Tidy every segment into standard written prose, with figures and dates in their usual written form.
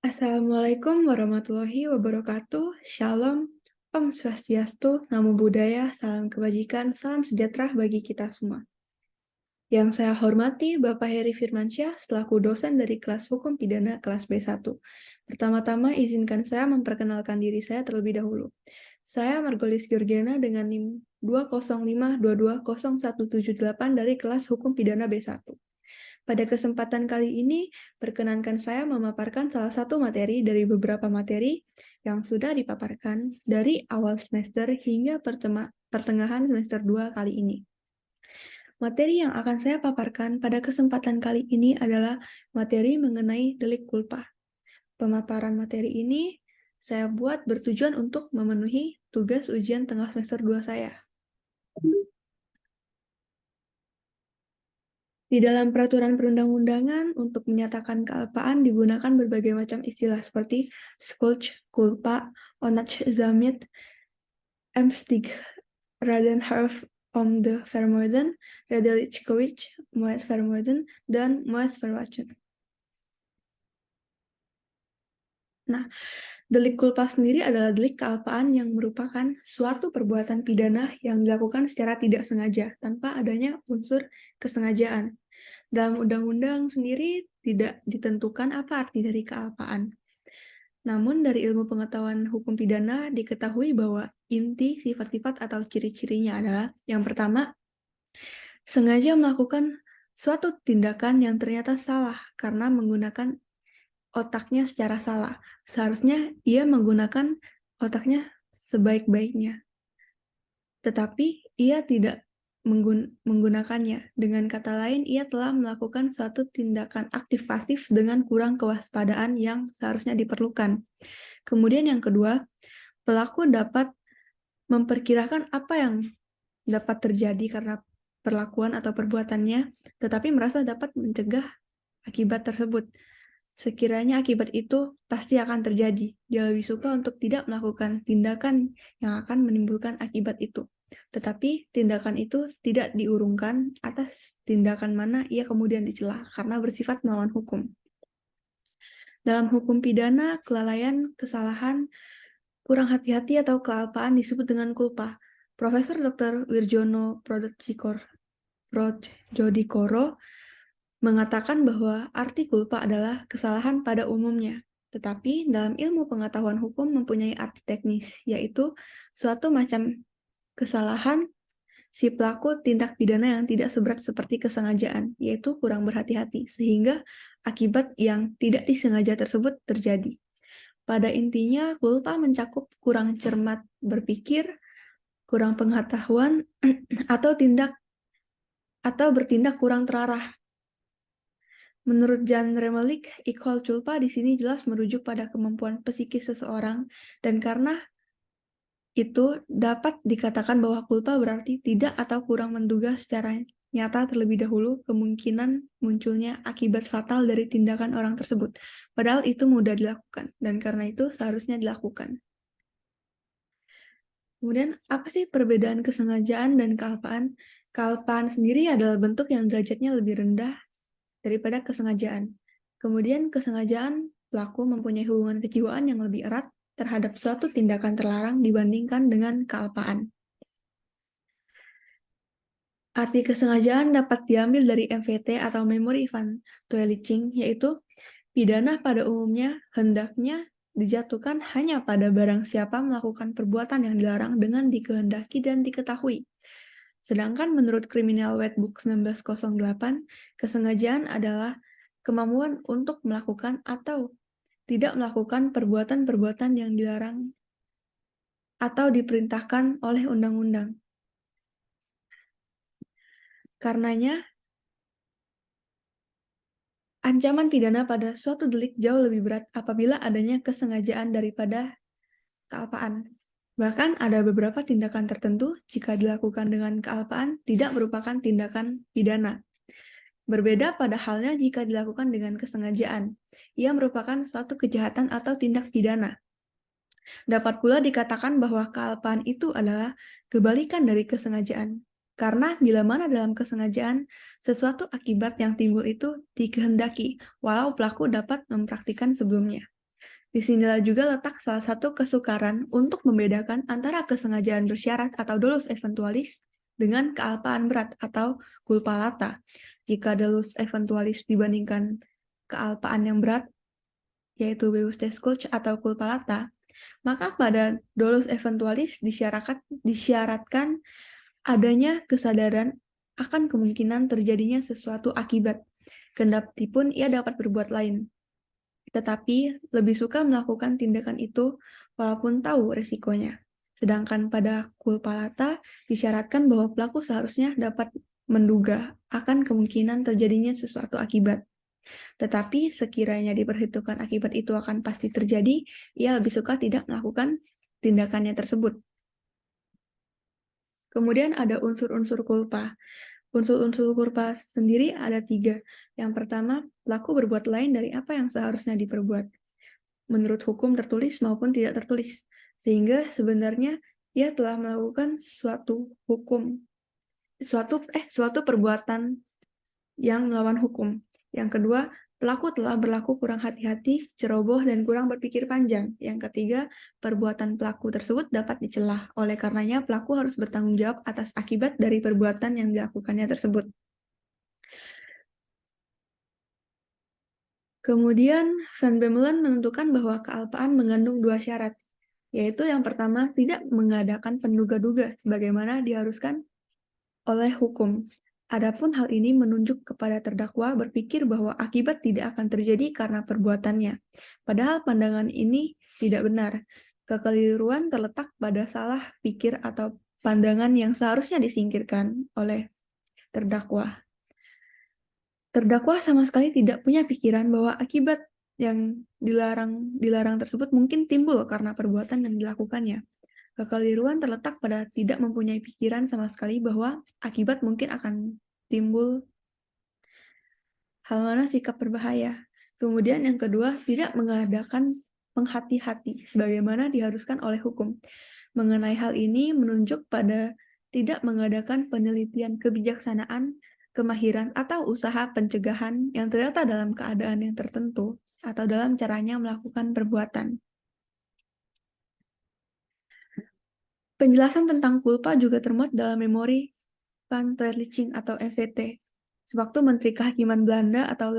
Assalamualaikum warahmatullahi wabarakatuh. Shalom, Om Swastiastu, Namo Buddhaya, salam kebajikan, salam sejahtera bagi kita semua. Yang saya hormati Bapak Heri Firmansyah selaku dosen dari kelas Hukum Pidana kelas B1. Pertama-tama izinkan saya memperkenalkan diri saya terlebih dahulu. Saya Margolis Georgiana dengan NIM 205220178 dari kelas Hukum Pidana B1. Pada kesempatan kali ini, perkenankan saya memaparkan salah satu materi dari beberapa materi yang sudah dipaparkan dari awal semester hingga pertengahan semester 2 kali ini. Materi yang akan saya paparkan pada kesempatan kali ini adalah materi mengenai delik culpa. Pemaparan materi ini saya buat bertujuan untuk memenuhi tugas ujian tengah semester 2 saya. Di dalam peraturan perundang-undangan, untuk menyatakan kealpaan digunakan berbagai macam istilah seperti schuld, culpa, onachsamheid, ernstig, Radenhof om de Vermoeden, redelijkheid, moed vermoeden, dan moed verwachten. Nah, delik culpa sendiri adalah delik kealpaan yang merupakan suatu perbuatan pidana yang dilakukan secara tidak sengaja, tanpa adanya unsur kesengajaan. Dalam undang-undang sendiri tidak ditentukan apa arti dari kealpaan. Namun dari ilmu pengetahuan hukum pidana diketahui bahwa inti sifat-sifat atau ciri-cirinya adalah yang pertama, sengaja melakukan suatu tindakan yang ternyata salah karena menggunakan otaknya secara salah. Seharusnya ia menggunakan otaknya sebaik-baiknya. Tetapi ia tidak menggunakannya. Dengan kata lain, ia telah melakukan suatu tindakan aktif pasif dengan kurang kewaspadaan yang seharusnya diperlukan. Kemudian yang kedua, pelaku dapat memperkirakan apa yang dapat terjadi karena perlakuan atau perbuatannya, tetapi merasa dapat mencegah akibat tersebut. Sekiranya akibat itu pasti akan terjadi, dia lebih suka untuk tidak melakukan tindakan yang akan menimbulkan akibat itu. Tetapi tindakan itu tidak diurungkan atas tindakan mana ia kemudian dicela karena bersifat melawan hukum. Dalam hukum pidana, kelalaian, kesalahan, kurang hati-hati atau kealpaan disebut dengan culpa. Profesor Dr. Wirjono Prodjodikoro mengatakan bahwa arti culpa adalah kesalahan pada umumnya. Tetapi dalam ilmu pengetahuan hukum mempunyai arti teknis, yaitu suatu macam kesalahan si pelaku tindak pidana yang tidak seberat seperti kesengajaan, yaitu kurang berhati-hati, sehingga akibat yang tidak disengaja tersebut terjadi. Pada intinya, culpa mencakup kurang cermat berpikir, kurang pengetahuan, atau bertindak kurang terarah. Menurut Jan Remelik, equal culpa di sini jelas merujuk pada kemampuan psikis seseorang, dan karena itu dapat dikatakan bahwa culpa berarti tidak atau kurang menduga secara nyata terlebih dahulu kemungkinan munculnya akibat fatal dari tindakan orang tersebut. Padahal itu mudah dilakukan, dan karena itu seharusnya dilakukan. Kemudian, apa sih perbedaan kesengajaan dan kealpaan? Kealpaan sendiri adalah bentuk yang derajatnya lebih rendah daripada kesengajaan. Kemudian kesengajaan pelaku mempunyai hubungan kejiwaan yang lebih erat terhadap suatu tindakan terlarang dibandingkan dengan kealpaan. Arti kesengajaan dapat diambil dari MVT atau Memory Van Tweeling, yaitu pidana pada umumnya hendaknya dijatuhkan hanya pada barang siapa melakukan perbuatan yang dilarang dengan dikehendaki dan diketahui. Sedangkan menurut Criminal Whitebook 1908, kesengajaan adalah kemampuan untuk melakukan atau tidak melakukan perbuatan-perbuatan yang dilarang atau diperintahkan oleh undang-undang. Karenanya, ancaman pidana pada suatu delik jauh lebih berat apabila adanya kesengajaan daripada kealpaan. Bahkan ada beberapa tindakan tertentu jika dilakukan dengan kealpaan tidak merupakan tindakan pidana. Berbeda pada halnya jika dilakukan dengan kesengajaan. Ia merupakan suatu kejahatan atau tindak pidana. Dapat pula dikatakan bahwa kealpaan itu adalah kebalikan dari kesengajaan. Karena bila mana dalam kesengajaan, sesuatu akibat yang timbul itu dikehendaki, walau pelaku dapat mempraktikkan sebelumnya. Disinilah juga letak salah satu kesukaran untuk membedakan antara kesengajaan bersyarat atau dolus eventualis dengan kealpaan berat atau culpa lata. Jika dolus eventualis dibandingkan kealpaan yang berat, yaitu Beus Desculch atau culpa lata, maka pada dolus eventualis disyaratkan adanya kesadaran akan kemungkinan terjadinya sesuatu akibat, kendati pun ia dapat berbuat lain. Tetapi lebih suka melakukan tindakan itu walaupun tahu resikonya. Sedangkan pada culpa lata disyaratkan bahwa pelaku seharusnya dapat menduga akan kemungkinan terjadinya sesuatu akibat. Tetapi sekiranya diperhitungkan akibat itu akan pasti terjadi, ia lebih suka tidak melakukan tindakannya tersebut. Kemudian ada unsur-unsur culpa. Unsur-unsur culpa sendiri ada 3. Yang pertama, pelaku berbuat lain dari apa yang seharusnya diperbuat, menurut hukum tertulis maupun tidak tertulis. Sehingga sebenarnya ia telah melakukan suatu perbuatan yang melawan hukum. Yang kedua, pelaku telah berlaku kurang hati-hati, ceroboh, dan kurang berpikir panjang. Yang ketiga, perbuatan pelaku tersebut dapat dicela. Oleh karenanya, pelaku harus bertanggung jawab atas akibat dari perbuatan yang dilakukannya tersebut. Kemudian, Van Bemmelen menentukan bahwa kealpaan mengandung 2 syarat, yaitu yang pertama, tidak mengadakan penduga-duga sebagaimana diharuskan oleh hukum. Adapun hal ini menunjuk kepada terdakwa berpikir bahwa akibat tidak akan terjadi karena perbuatannya. Padahal pandangan ini tidak benar. Kekeliruan terletak pada salah pikir atau pandangan yang seharusnya disingkirkan oleh terdakwa. Terdakwa sama sekali tidak punya pikiran bahwa akibat yang dilarang tersebut mungkin timbul karena perbuatan yang dilakukannya. Kekeliruan terletak pada tidak mempunyai pikiran sama sekali bahwa akibat mungkin akan timbul hal mana sikap berbahaya. Kemudian yang kedua, tidak mengadakan penghati-hati sebagaimana diharuskan oleh hukum. Mengenai hal ini menunjuk pada tidak mengadakan penelitian kebijaksanaan, kemahiran, atau usaha pencegahan yang ternyata dalam keadaan yang tertentu atau dalam caranya melakukan perbuatan. Penjelasan tentang culpa juga termuat dalam memori Van Toerliching atau FVT. Sewaktu Menteri Kehakiman Belanda atau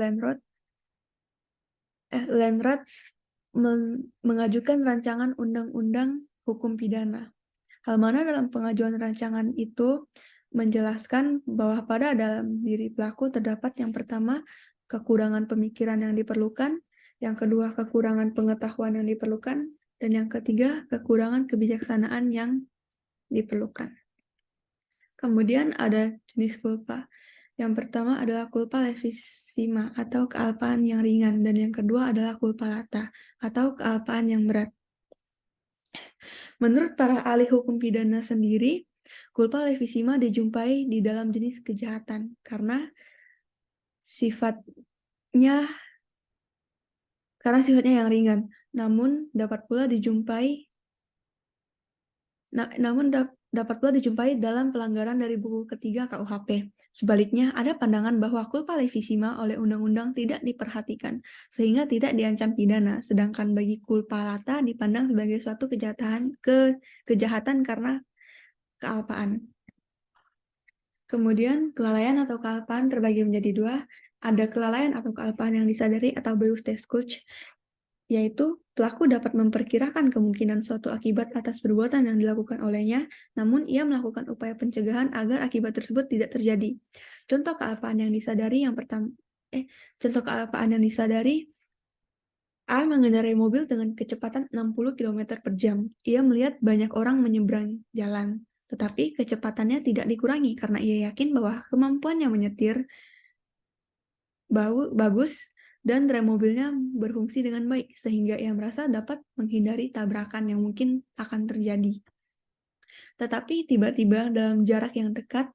Landrat mengajukan rancangan undang-undang hukum pidana. Hal mana dalam pengajuan rancangan itu menjelaskan bahwa pada dalam diri pelaku terdapat yang pertama kekurangan pemikiran yang diperlukan, yang kedua kekurangan pengetahuan yang diperlukan, dan yang ketiga kekurangan kebijaksanaan yang diperlukan. Kemudian ada jenis culpa. Yang pertama adalah culpa levissima atau kealpaan yang ringan, dan yang kedua adalah culpa lata atau kealpaan yang berat. Menurut para ahli hukum pidana sendiri, culpa levissima dijumpai di dalam jenis kejahatan karena sifatnya yang ringan, namun dapat pula dijumpai dalam pelanggaran dari buku ketiga KUHP. Sebaliknya, ada pandangan bahwa culpa levissima oleh undang-undang tidak diperhatikan, sehingga tidak diancam pidana, sedangkan bagi culpa lata dipandang sebagai suatu kejahatan karena kealpaan. Kemudian, kelalaian atau kealpaan terbagi menjadi 2. Ada kelalaian atau kealpaan yang disadari atau Beus Desculch, yaitu pelaku dapat memperkirakan kemungkinan suatu akibat atas perbuatan yang dilakukan olehnya, namun ia melakukan upaya pencegahan agar akibat tersebut tidak terjadi. Contoh kealpaan yang disadari A mengendarai mobil dengan kecepatan 60 km per jam. Ia melihat banyak orang menyeberang jalan, tetapi kecepatannya tidak dikurangi karena ia yakin bahwa kemampuannya menyetir bagus dan rem mobilnya berfungsi dengan baik, sehingga ia merasa dapat menghindari tabrakan yang mungkin akan terjadi. Tetapi tiba-tiba dalam jarak yang dekat,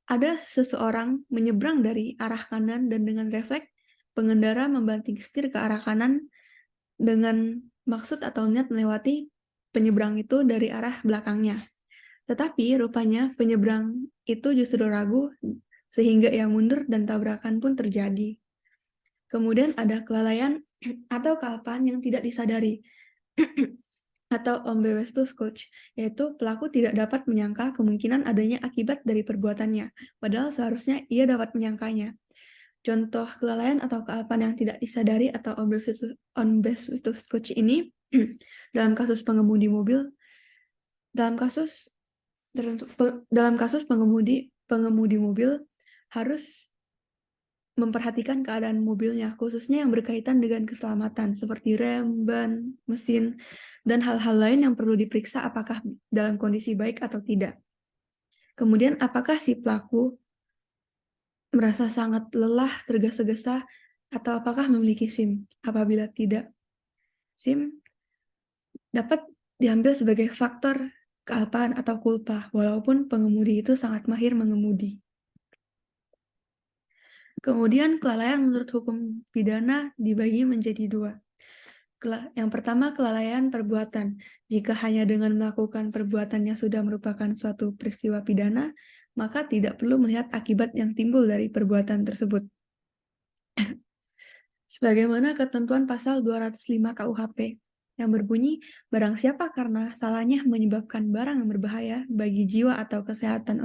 ada seseorang menyeberang dari arah kanan dan dengan refleks, pengendara membanting setir ke arah kanan dengan maksud atau niat melewati penyeberang itu dari arah belakangnya. Tetapi rupanya penyeberang itu justru ragu, sehingga ia mundur dan tabrakan pun terjadi. Kemudian ada kelalaian atau kealpaan yang tidak disadari atau ombewestus coach, yaitu pelaku tidak dapat menyangka kemungkinan adanya akibat dari perbuatannya, padahal seharusnya ia dapat menyangkanya. Contoh kelalaian atau kealpaan yang tidak disadari atau ombewestus coach ini dalam kasus pengemudi mobil, dalam kasus pengemudi mobil harus memperhatikan keadaan mobilnya, khususnya yang berkaitan dengan keselamatan, seperti rem, ban, mesin, dan hal-hal lain yang perlu diperiksa apakah dalam kondisi baik atau tidak. Kemudian, apakah si pelaku merasa sangat lelah, tergesa-gesa, atau apakah memiliki SIM? Apabila tidak, SIM dapat diambil sebagai faktor kealpaan atau kulpa, walaupun pengemudi itu sangat mahir mengemudi. Kemudian kelalaian menurut hukum pidana dibagi menjadi dua. Yang pertama, kelalaian perbuatan. Jika hanya dengan melakukan perbuatannya sudah merupakan suatu peristiwa pidana, maka tidak perlu melihat akibat yang timbul dari perbuatan tersebut. Sebagaimana ketentuan pasal 205 KUHP yang berbunyi, barang siapa karena salahnya menyebabkan barang yang berbahaya bagi jiwa atau kesehatan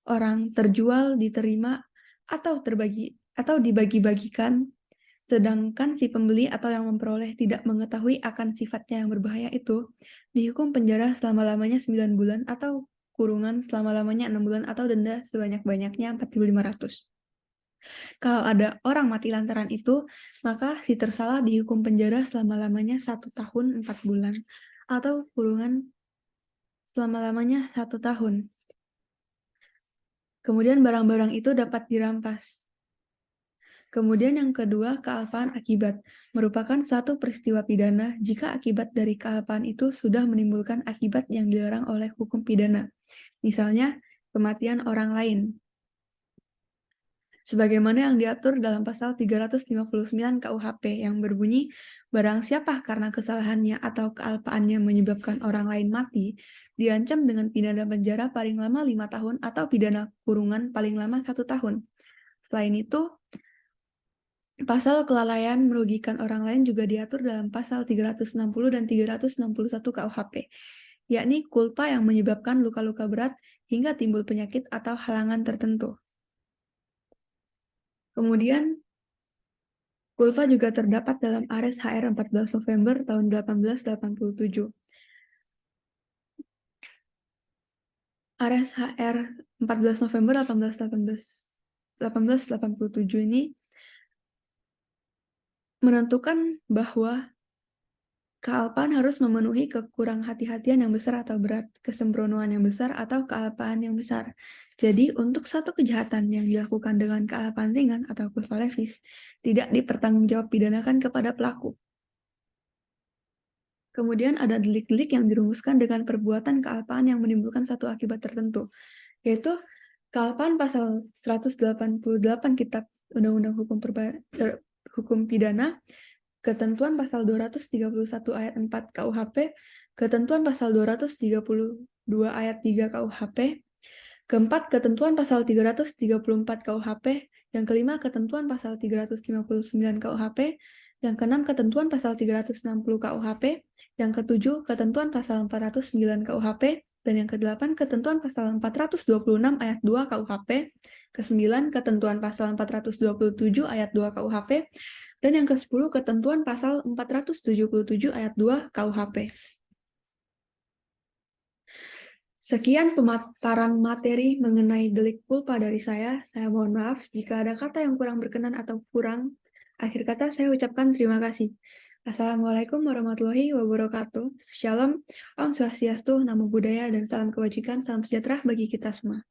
orang terjual, diterima, atau dibagi-bagikan, sedangkan si pembeli atau yang memperoleh tidak mengetahui akan sifatnya yang berbahaya itu, dihukum penjara selama-lamanya 9 bulan atau kurungan selama-lamanya 6 bulan atau denda sebanyak-banyaknya 4.500. Kalau ada orang mati lantaran itu, maka si tersalah dihukum penjara selama-lamanya 1 tahun 4 bulan atau kurungan selama-lamanya 1 tahun. Kemudian barang-barang itu dapat dirampas. Kemudian yang kedua, kealpaan akibat, merupakan suatu peristiwa pidana jika akibat dari kealpaan itu sudah menimbulkan akibat yang dilarang oleh hukum pidana. Misalnya, kematian orang lain. Sebagaimana yang diatur dalam pasal 359 KUHP yang berbunyi, barang siapa karena kesalahannya atau kealpaannya menyebabkan orang lain mati, diancam dengan pidana penjara paling lama 5 tahun atau pidana kurungan paling lama 1 tahun. Selain itu, pasal kelalaian merugikan orang lain juga diatur dalam pasal 360 dan 361 KUHP, yakni kulpa yang menyebabkan luka-luka berat hingga timbul penyakit atau halangan tertentu. Kemudian, kulpa juga terdapat dalam Ares HR 14 November tahun 1887. Ares HR 14 November 1887 ini menentukan bahwa kealpaan harus memenuhi kekurang hati-hatian yang besar atau berat, kesembronoan yang besar atau kealpaan yang besar. Jadi, untuk satu kejahatan yang dilakukan dengan kealpaan ringan atau culpa levis, tidak dipertanggungjawab pidanakan kepada pelaku. Kemudian ada delik-delik yang dirumuskan dengan perbuatan kealpaan yang menimbulkan satu akibat tertentu, yaitu kealpaan pasal 188 Kitab Undang-Undang Hukum Pidana, ketentuan pasal 231 ayat 4 KUHP, ketentuan pasal 232 ayat 3 KUHP, keempat, ketentuan pasal 334 KUHP, yang kelima, ketentuan pasal 359 KUHP, yang keenam, ketentuan pasal 360 KUHP, yang ketujuh, ketentuan pasal 409 KUHP, dan yang kedelapan, ketentuan pasal 426 ayat 2 KUHP, kesembilan, ketentuan pasal 427 ayat 2 KUHP, dan yang ke-10, ketentuan pasal 477 ayat 2 KUHP. Sekian pemaparan materi mengenai delik culpa dari saya. Saya mohon maaf jika ada kata yang kurang berkenan atau kurang. Akhir kata saya ucapkan terima kasih. Assalamualaikum warahmatullahi wabarakatuh. Shalom, Om Swastiastu, Namo Buddhaya, dan salam kebajikan, salam sejahtera bagi kita semua.